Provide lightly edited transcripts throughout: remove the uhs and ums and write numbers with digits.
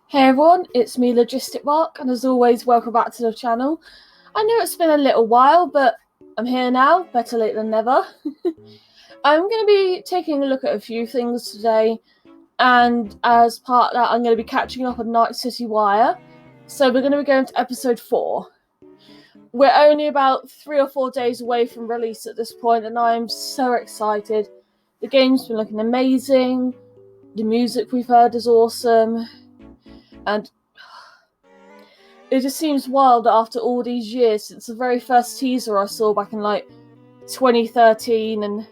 Hey everyone, it's me Logistic Mark, and as always, welcome back to the channel. I know it's been a little while, but I'm here now, better late than never. I'm going to be taking a look at a few things today, and as part of that, I'm going to be catching up on Night City Wire. So we're going to be going to episode 4. We're only about 3 or 4 days away from release at this point, and I'm so excited. The game's been looking amazing, the music we've heard is awesome, and it just seems wild that after all these years, since the very first teaser I saw back in 2013, and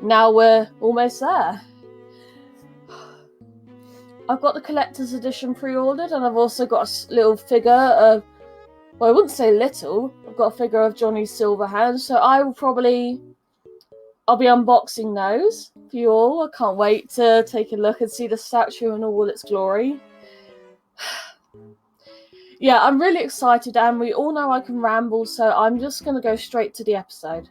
now we're almost there. I've got the collector's edition pre-ordered, and I've also got a little figure of, well, I wouldn't say little, I've got a figure of Johnny Silverhand, so I'll be unboxing those for you all. I can't wait to take a look and see the statue in all its glory. Yeah, I'm really excited, and we all know I can ramble, so I'm just going to go straight to the episode.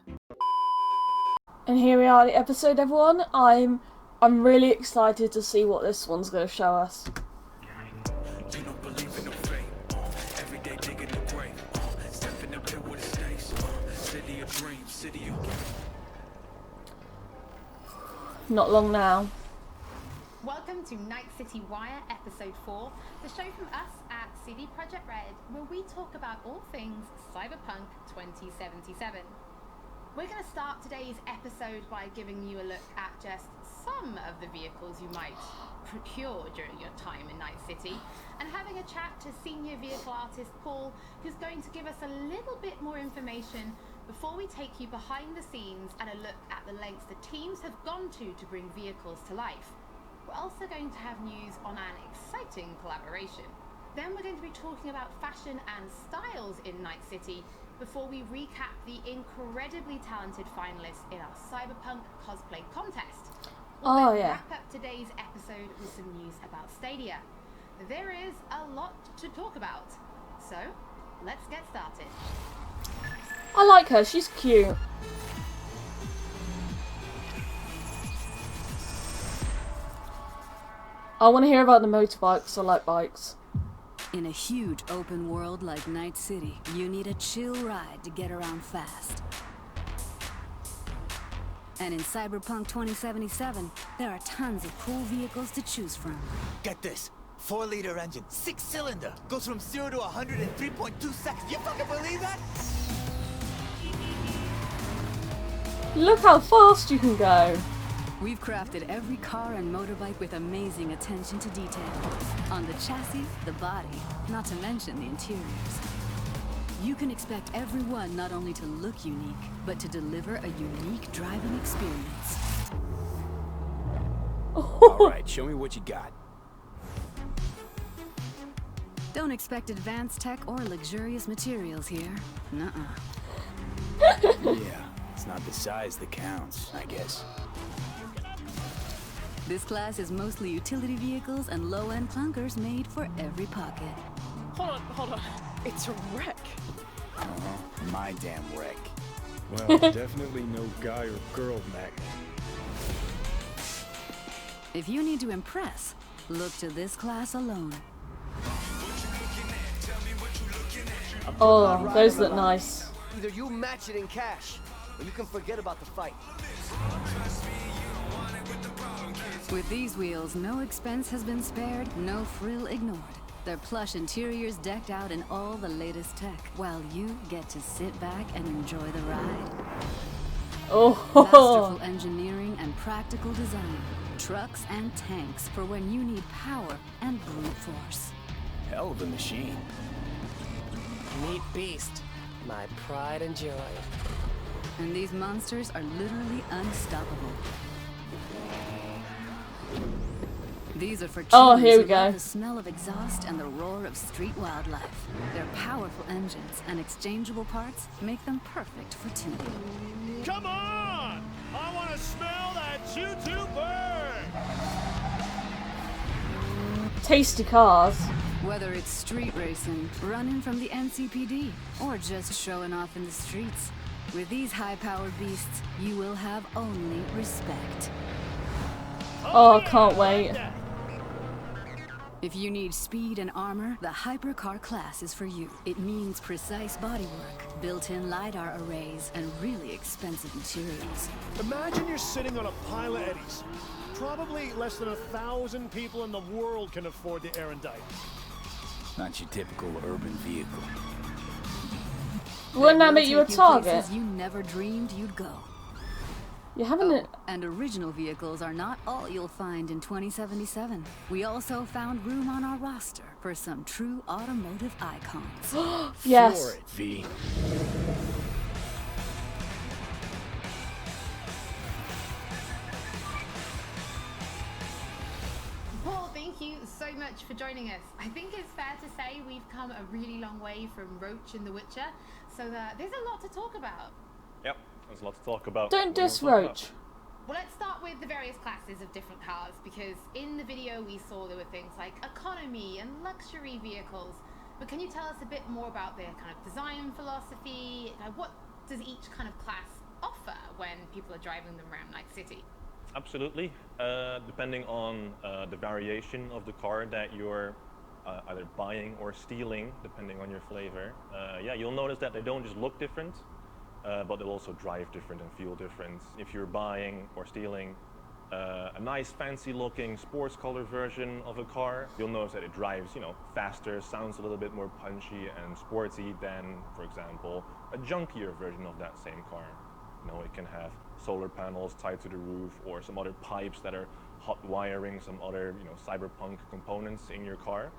And here we are, the episode, everyone. I'm really excited to see what this one's going to show us. Not long now. Welcome to Night City Wire, Episode 4, the show from us at CD Projekt Red, where we talk about all things Cyberpunk 2077. We're going to start today's episode by giving you a look at just some of the vehicles you might procure during your time in Night City, and having a chat to senior vehicle artist Paul, who's going to give us a little bit more information before we take you behind the scenes and a look at the lengths the teams have gone to bring vehicles to life. We're also going to have news on an exciting collaboration. Then we're going to be talking about fashion and styles in Night City before we recap the incredibly talented finalists in our Cyberpunk cosplay contest. We'll then wrap up today's episode with some news about Stadia. There is a lot to talk about, so let's get started. I like her, she's cute. I want to hear about the motorbikes. I like bikes. In a huge open world like Night City, you need a chill ride to get around fast. And in Cyberpunk 2077, there are tons of cool vehicles to choose from. Get this. 4-liter engine, 6-cylinder. Goes from 0 to 100 in 3.2 seconds. You fucking believe that? Look how fast you can go. We've crafted every car and motorbike with amazing attention to detail. On the chassis, the body, not to mention the interiors. You can expect every one not only to look unique, but to deliver a unique driving experience. Alright, show me what you got. Don't expect advanced tech or luxurious materials here. Nuh-uh. Yeah, it's not the size that counts, I guess. This class is mostly utility vehicles and low-end clunkers made for every pocket. Hold on. It's a wreck. My damn wreck. Well, definitely no guy or girl magnet. If you need to impress, look to this class alone. Oh, those look nice. Either you match it in cash, or you can forget about the fight. With these wheels, no expense has been spared, no frill ignored. Their plush interiors decked out in all the latest tech, while you get to sit back and enjoy the ride. Oh, Masterful engineering and practical design. Trucks and tanks for when you need power and brute force. Hell of a machine. Neat beast. My pride and joy. And these monsters are literally unstoppable. These are for children here we who go. love the smell of exhaust and the roar of street wildlife. Their powerful engines and exchangeable parts make them perfect for tuning. Come on! I want to smell that choo-choo burn! tasty cars. Whether it's street racing, running from the NCPD, or just showing off in the streets, with these high-powered beasts, you will have only respect. Oh, I can't wait. If you need speed and armor, the hypercar class is for you. It means precise bodywork, built-in LiDAR arrays, and really expensive materials. Imagine you're sitting on a pile of eddies. Probably less than 1,000 people in the world can afford the Erendite. Not your typical urban vehicle. Wouldn't that It will make you a take target? places you never dreamed you'd go. You haven't. Oh, and original vehicles are not all you'll find in 2077. We also found room on our roster for some true automotive icons. Yes. For it, V. Paul, thank you so much for joining us. I think it's fair to say we've come a really long way from Roach and The Witcher, so there's a lot to talk about. Yep, there's a lot to talk about. Don't What do you diss wanna talk Roach. Well, let's start with the various classes of different cars, because in the video we saw there were things like economy and luxury vehicles. But can you tell us a bit more about their kind of design philosophy? What does each kind of class offer when people are driving them around Night City? Absolutely. Depending on the variation of the car that you're either buying or stealing, depending on your flavor, yeah, you'll notice that they don't just look different, but they'll also drive different and feel different. If you're buying or stealing a nice fancy looking sports color version of a car, you'll notice that it drives, you know, faster, sounds a little bit more punchy and sporty than, for example, a junkier version of that same car. You know, it can have solar panels tied to the roof or some other pipes that are hot wiring some other, you know, cyberpunk components in your car.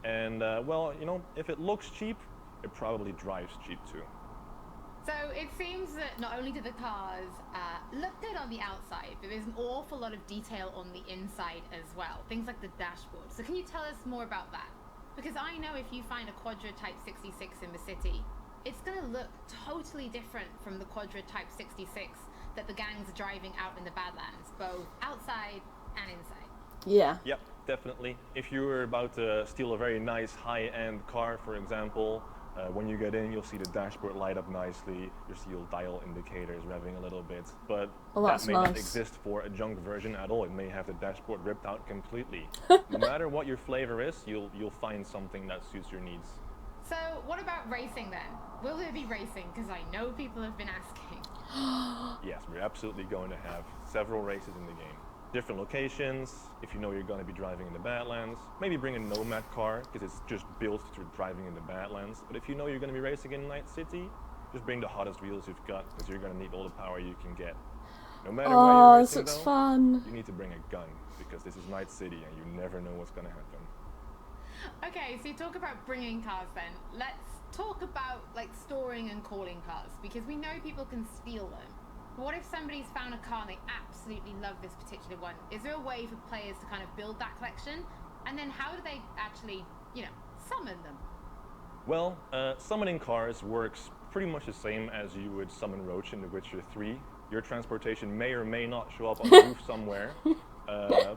And well, you know, if it looks cheap, it probably drives cheap too. So it seems that not only do the cars look good on the outside, but there's an awful lot of detail on the inside as well. Things like the dashboard. So can you tell us more about that? Because I know if you find a Quadra Type 66 in the city, it's going to look totally different from the Quadra Type 66 that the gangs are driving out in the Badlands, both outside and inside. Yeah. Yep, definitely. If you're about to steal a very nice high-end car, for example, when you get in, you'll see the dashboard light up nicely. You'll see your dial indicators revving a little bit, but Oh, that that's may not nice. exist for a junk version at all. It may have the dashboard ripped out completely. No matter what your flavor is, you'll find something that suits your needs. So what about racing then? Will there be racing? Because I know people have been asking. Yes, we're absolutely going to have several races in the game. Different locations, if you know you're going to be driving in the Badlands. Maybe bring a Nomad car, because it's just built for driving in the Badlands. But if you know you're going to be racing in Night City, just bring the hottest wheels you've got, because you're going to need all the power you can get. No matter where Oh, you're this racing, looks though, fun. you need to bring a gun, because this is Night City and you never know what's going to happen. Okay, so you talk about bringing cars then. Let's talk about like storing and calling cars, because we know people can steal them. But what if somebody's found a car and they absolutely love this particular one? Is there a way for players to kind of build that collection? And then how do they actually, you know, summon them? Well, summoning cars works pretty much the same as you would summon Roach in The Witcher 3. Your transportation may or may not show up on the roof somewhere,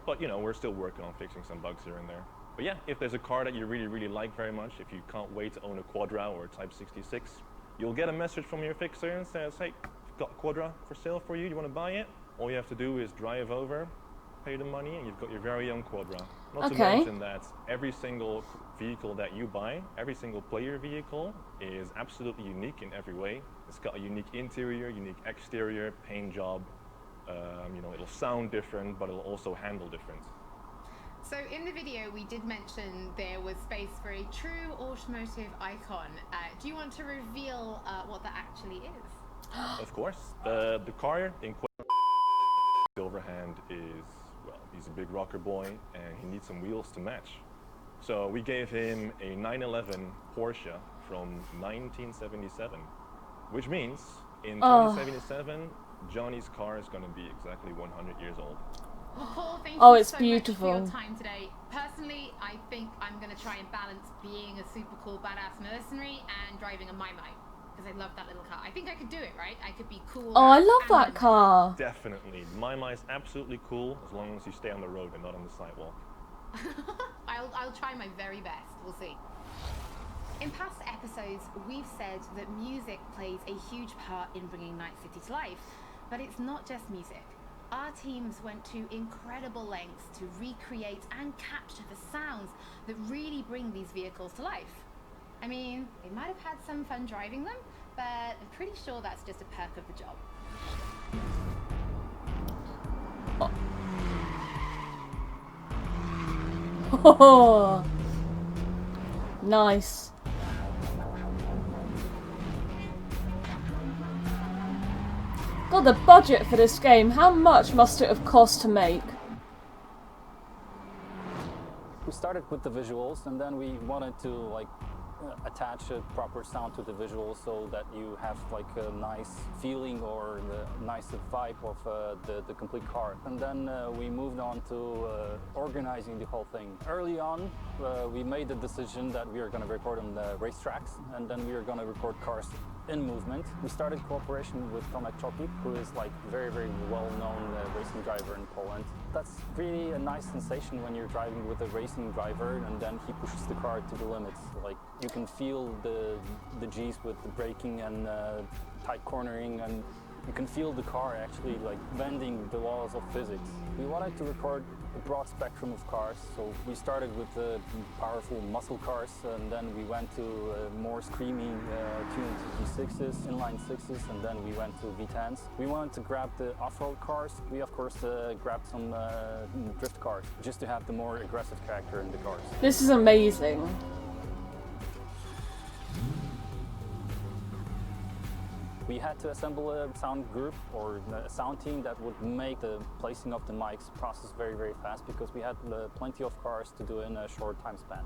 but you know, we're still working on fixing some bugs here and there. But yeah, if there's a car that you really, really like very much, if you can't wait to own a Quadra or a Type 66, you'll get a message from your fixer and says, hey, I've got a Quadra for sale for you, you want to buy it? All you have to do is drive over, pay the money, and you've got your very own Quadra. Not to mention that every single vehicle that you buy, every single player vehicle, is absolutely unique in every way. It's got a unique interior, unique exterior, paint job. You know, it'll sound different, but it'll also handle different. So in the video we did mention there was space for a true automotive icon. Do you want to reveal what that actually is? Of course. The car in Silverhand is, well, he's a big rocker boy and he needs some wheels to match. So we gave him a 911 Porsche from 1977, which means in 2077, Johnny's car is going to be exactly 100 years old. Well, Paul, thank Oh, you it's so beautiful. much for your time today. Personally, I think I'm going to try and balance being a super cool badass mercenary and driving a Mai Mai, because I love that little car. I think I could do it, right? I could be cool. Oh, I and love that and- car. Definitely. My is absolutely cool as long as you stay on the road and not on the sidewalk. I'll try my very best. We'll see. In past episodes, we've said that music plays a huge part in bringing Night City to life, but it's not just music. our teams went to incredible lengths to recreate and capture the sounds that really bring these vehicles to life. I mean, they might have had some fun driving them, but I'm pretty sure that's just a perk of the job. Oh, nice. God, the budget for this game, how much must it have cost to make? We started with the visuals, and then we wanted to like attach a proper sound to the visuals so that you have like a nice feeling or the nice vibe of the complete car. And then we moved on to organizing the whole thing. Early on, we made the decision that we are going to record on the racetracks, and then we are going to record cars in movement. We started cooperation with Tomek Chopi, who is like very, very well-known racing driver in Poland. That's really a nice sensation when you're driving with a racing driver and then he pushes the car to the limits. Like you can feel the G's with the braking and tight cornering, and you can feel the car actually like bending the laws of physics. We wanted to record a broad spectrum of cars, so we started with the powerful muscle cars, and then we went to more screamy tuned V6s, inline 6s, and then we went to V10s. We wanted to grab the off-road cars. We of course grabbed some drift cars, just to have the more aggressive character in the cars. This is amazing. We had to assemble a sound group or a sound team that would make the placing of the mics process very, very fast, because we had plenty of cars to do in a short time span.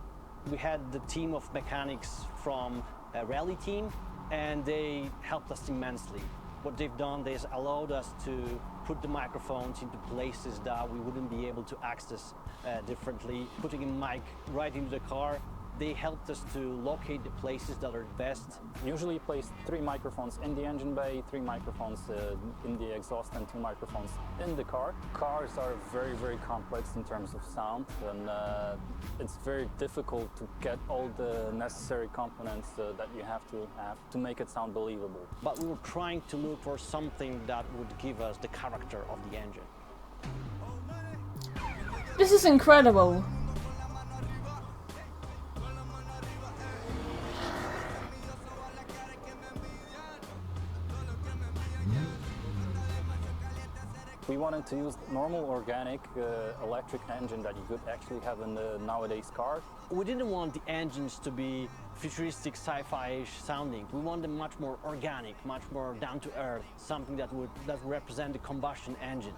We had the team of mechanics from a rally team, and they helped us immensely. What they've done is allowed us to put the microphones into places that we wouldn't be able to access differently. Putting a mic right into the car, they helped us to locate the places that are best. Usually place 3 microphones in the engine bay, 3 microphones in the exhaust, and 2 microphones in the car. Cars are very, very complex in terms of sound, and it's very difficult to get all the necessary components that you have to make it sound believable. But we were trying to look for something that would give us the character of the engine. This is incredible. We wanted to use normal organic electric engine that you could actually have in the nowadays car. We didn't want the engines to be futuristic sci-fi-ish sounding. We wanted them much more organic, much more down to earth, something that would represent the combustion engine.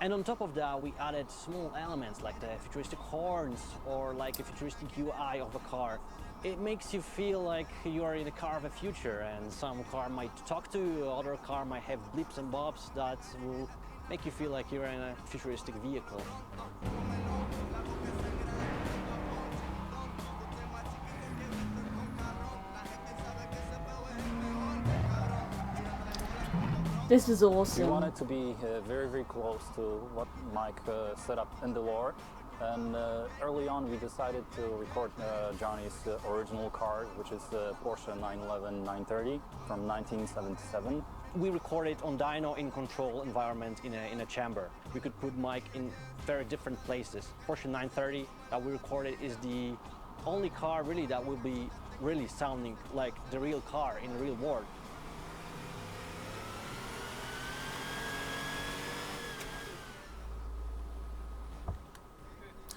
And on top of that, we added small elements like the futuristic horns or like a futuristic UI of a car. It makes you feel like you are in a car of the future, and some car might talk to you, other car might have blips and bobs that will make you feel like you're in a futuristic vehicle. This is awesome. We wanted to be very, very close to what Mike set up in the lore. And early on we decided to record Johnny's original car, which is the Porsche 911 930 from 1977. We recorded on dyno in control environment in a chamber. We could put Mike in very different places. Porsche 930 that we recorded is the only car really that will be really sounding like the real car in the real world.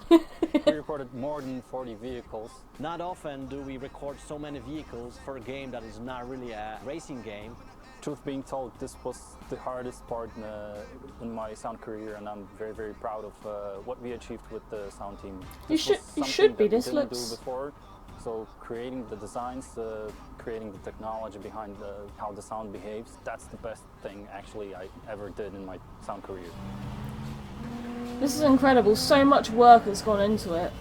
We recorded more than 40 vehicles. Not often do we record so many vehicles for a game that is not really a racing game. Truth being told, this was the hardest part in my sound career, and I'm very, very proud of what we achieved with the sound team. You should be. This didn't looks. do before. So creating the designs, creating the technology behind how the sound behaves, that's the best thing actually I ever did in my sound career. This is incredible. So much work has gone into it.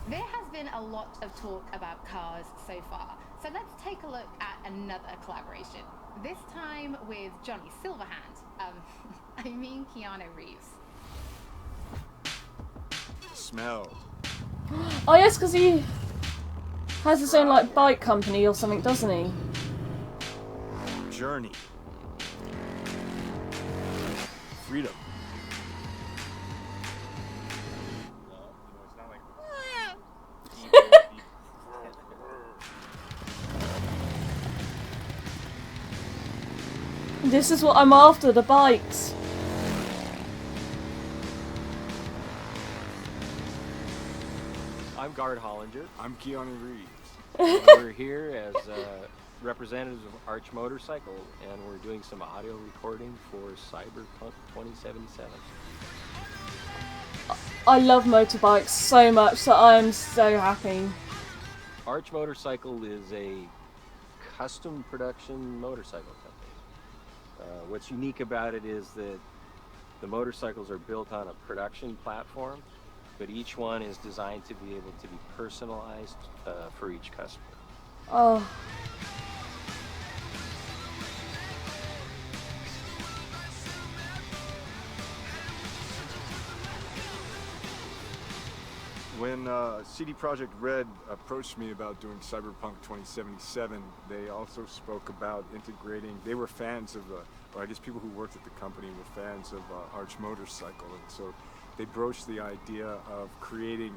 There has been a lot of talk about cars so far, so let's take a look at another collaboration. This time with Johnny Silverhand. I mean Keanu Reeves. Smell. Oh yes, because he Has his own like bike company or something, doesn't he? Journey. Freedom. This is what I'm after, the bikes. I'm Guard Hollinger. I'm Keanu Reeves. We're here as representatives of Arch Motorcycle, and we're doing some audio recording for Cyberpunk 2077. I love motorbikes so much that I'm so happy. Arch Motorcycle is a custom production motorcycle company. What's unique about it is that the motorcycles are built on a production platform, but each one is designed to be able to be personalized for each customer. Oh. When CD Projekt Red approached me about doing Cyberpunk 2077, they also spoke about integrating. They were fans of, or I guess people who worked at the company were fans of Arch Motorcycle, and so they broached the idea of creating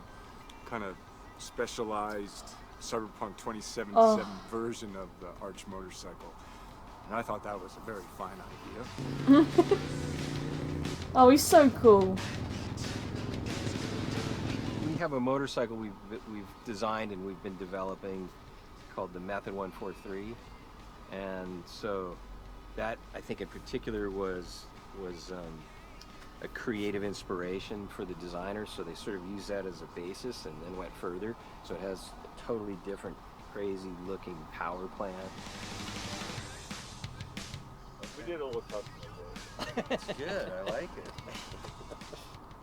kind of specialized Cyberpunk 2077 version of the Arch Motorcycle. And I thought that was a very fine idea. Oh, he's so cool. We have a motorcycle we've designed and we've been developing called the Method 143, and so that I think in particular was a creative inspiration for the designers. So they sort of used that as a basis and then went further. So it has a totally different, crazy looking power plant. We did all the customization. It's good. I like it.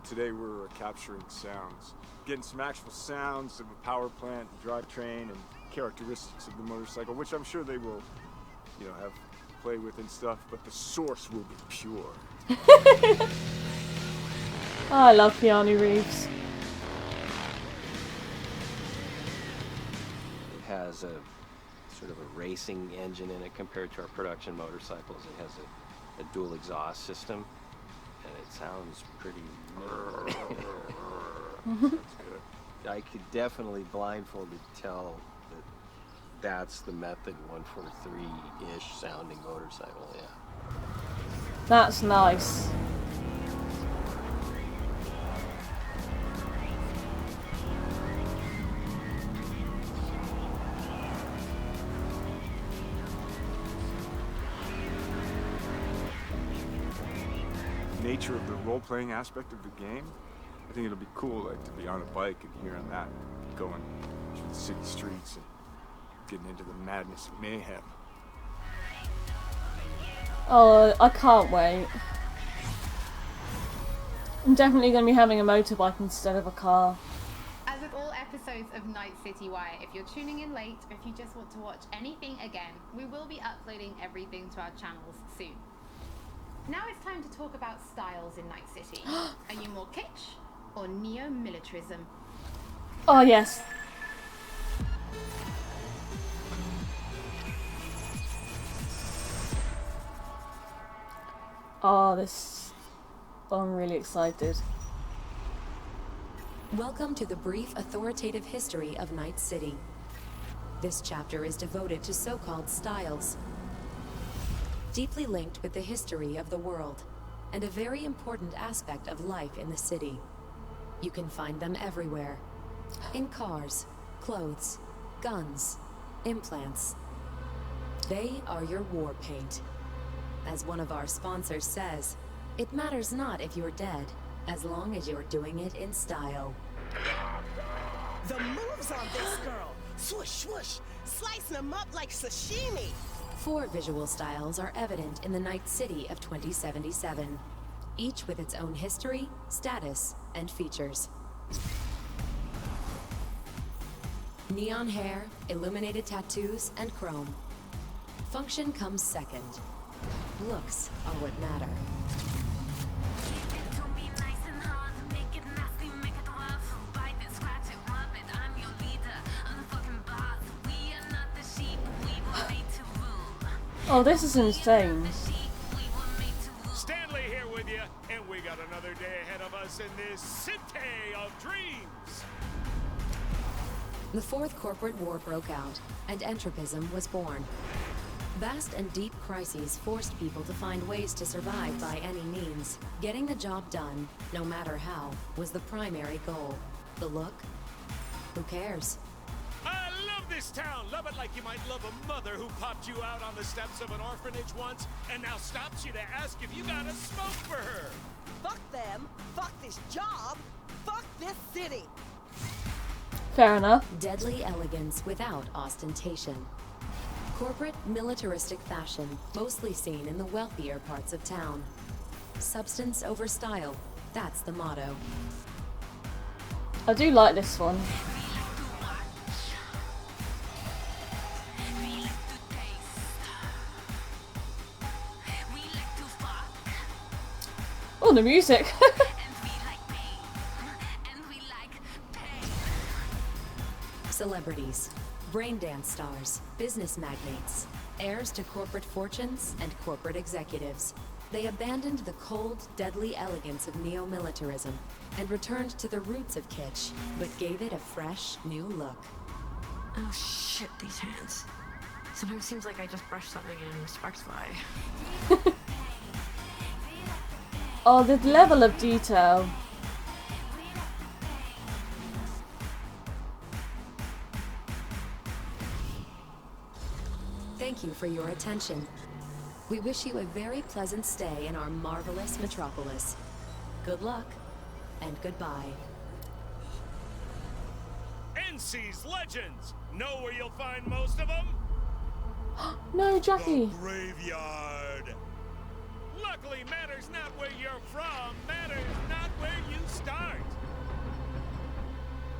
Today we're capturing sounds, getting some actual sounds of a power plant, drivetrain, and characteristics of the motorcycle, which I'm sure they will, have play with and stuff. But the source will be pure. Oh, I love Keanu Reeves. It has a sort of a racing engine in it compared to our production motorcycles. It has a dual exhaust system, and it sounds pretty. I could definitely blindfolded tell that that's the Method 143-ish sounding motorcycle. Yeah. That's nice. Nature of the role-playing aspect of the game, I think it'll be cool, like to be on a bike and hearing that, going through the city streets and getting into the madness of mayhem. Oh, I can't wait. I'm definitely going to be having a motorbike instead of a car. As with all episodes of Night City Wire, if you're tuning in late or if you just want to watch anything again, we will be uploading everything to our channels soon. Now it's time to talk about styles in Night City. Are you more kitsch or neo-militarism? Oh, yes. Oh, I'm really excited. Welcome to the brief authoritative history of Night City. This chapter is devoted to so-called styles, deeply linked with the history of the world, and a very important aspect of life in the city. You can find them everywhere. In cars, clothes, guns, implants. They are your war paint. As one of our sponsors says, it matters not if you're dead, as long as you're doing it in style. The moves on this girl! Swoosh, swoosh! Slicing them up like sashimi! 4 visual styles are evident in the Night City of 2077, each with its own history, status, and features. Neon hair, illuminated tattoos, and chrome. Function comes second. Looks are what matter. Oh, this is insane. Stanley here with you, and we got another day ahead of us in this city of dreams. The Fourth Corporate War broke out, and entropism was born. Vast and deep crises forced people to find ways to survive by any means. Getting the job done, no matter how, was the primary goal. The look? Who cares? I love this town. Love it like you might love a mother who popped you out on the steps of an orphanage once and now stops you to ask if you got a smoke for her. Fuck them. Fuck this job. Fuck this city. Fair enough. Deadly elegance without ostentation. Corporate, militaristic fashion, mostly seen in the wealthier parts of town. Substance over style, that's the motto. I do like this one. Oh, the music! Celebrities, braindance stars, business magnates, heirs to corporate fortunes and corporate executives. They abandoned the cold, deadly elegance of neo-militarism and returned to the roots of kitsch, but gave it a fresh, new look. Oh shit, these hands. Sometimes it seems like I just brushed something and sparks fly. Oh, the level of detail. Thank you for your attention. We wish you a very pleasant stay in our marvelous metropolis. Good luck, and goodbye. NC's Legends. Know where you'll find most of them? No, Jackie. The graveyard. Luckily, matters not where you're from, matters not where you start.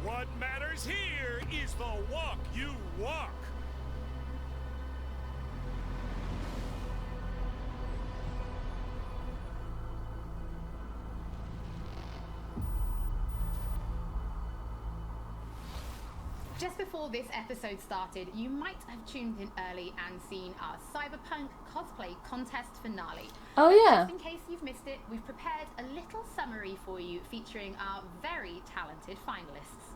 What matters here is the walk you walk. Just before this episode started, you might have tuned in early and seen our Cyberpunk cosplay contest finale. Oh yeah. Just in case you've missed it, we've prepared a little summary for you featuring our very talented finalists.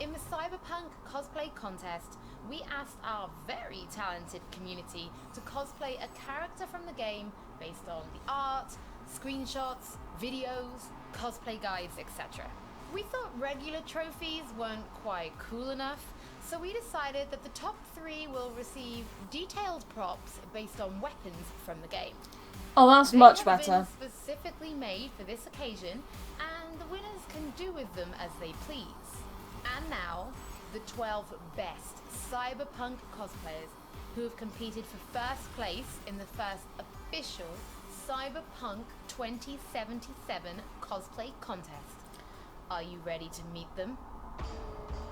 In the Cyberpunk cosplay contest, we asked our very talented community to cosplay a character from the game based on the art, screenshots, videos, cosplay guides, etc. We thought regular trophies weren't quite cool enough, so we decided that the top 3 will receive detailed props based on weapons from the game. Oh, that's They much have better. been specifically made for this occasion, and the winners can do with them as they please. And now, the 12 best Cyberpunk cosplayers who have competed for first place in the first official Cyberpunk 2077 cosplay contest. Are you ready to meet them?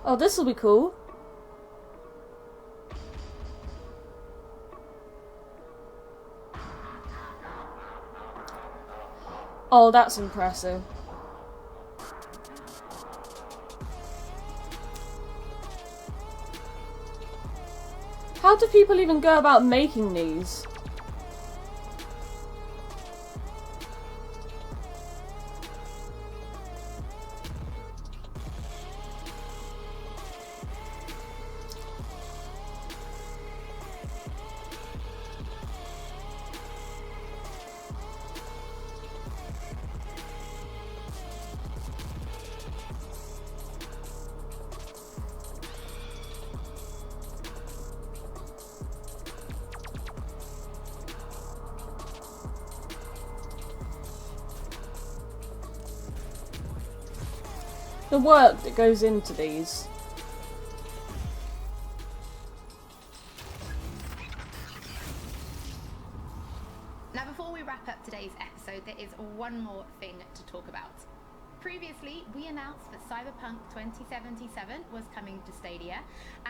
Oh, this will be cool. Oh, that's impressive. How do people even go about making these? The work that goes into these. Now, before we wrap up today's episode, there is one more thing to talk about. Previously, we announced that Cyberpunk 2077 was coming to Stadia,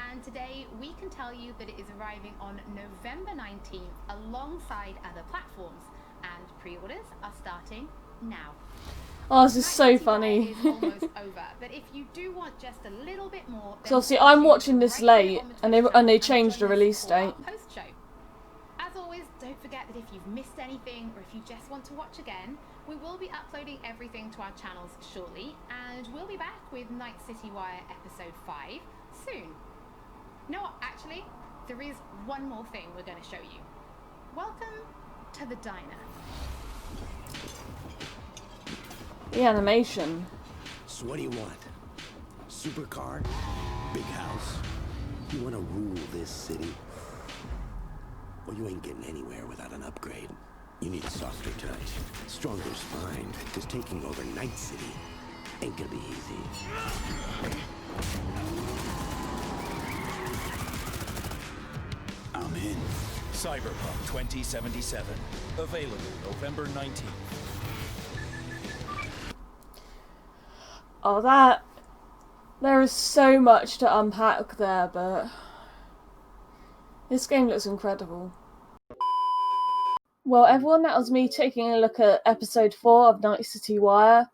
and today we can tell you that it is arriving on November 19th alongside other platforms, and pre-orders are starting now. Oh, this is so funny. Is almost over, but if you do want just a little bit more, So obviously I'm watching this late, and they changed the release date. Post-show. As always, don't forget that if you've missed anything or if you just want to watch again, we will be uploading everything to our channels shortly, and we'll be back with Night City Wire episode 5 soon. No, actually, there is one more thing we're going to show you. Welcome to the diner. The animation. So what do you want? Supercar? Big house? You want to rule this city? Well, you ain't getting anywhere without an upgrade. You need a softer touch, stronger spine, because taking over Night City ain't gonna be easy. I'm in. Cyberpunk 2077. Available November 19th. Oh, there is so much to unpack there, but this game looks incredible. Well, everyone, that was me taking a look at episode 4 of Night City Wire.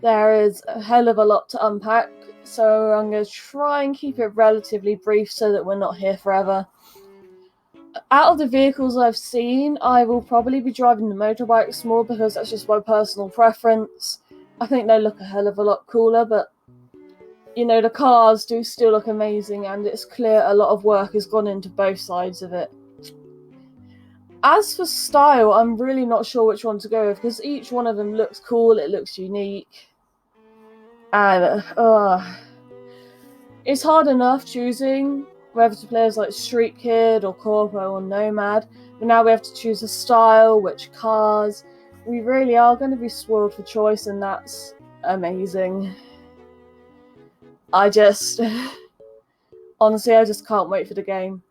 There is a hell of a lot to unpack, so I'm going to try and keep it relatively brief so that we're not here forever. Out of the vehicles I've seen, I will probably be driving the motorbikes more because that's just my personal preference. I think they look a hell of a lot cooler, but you know, the cars do still look amazing, and it's clear a lot of work has gone into both sides of it. As for style, I'm really not sure which one to go with, because each one of them looks cool, it looks unique. And, it's hard enough choosing whether to play as like Street Kid or Corpo or Nomad, but now we have to choose a style, which cars. We really are going to be spoiled for choice, and that's amazing. Honestly, I just can't wait for the game.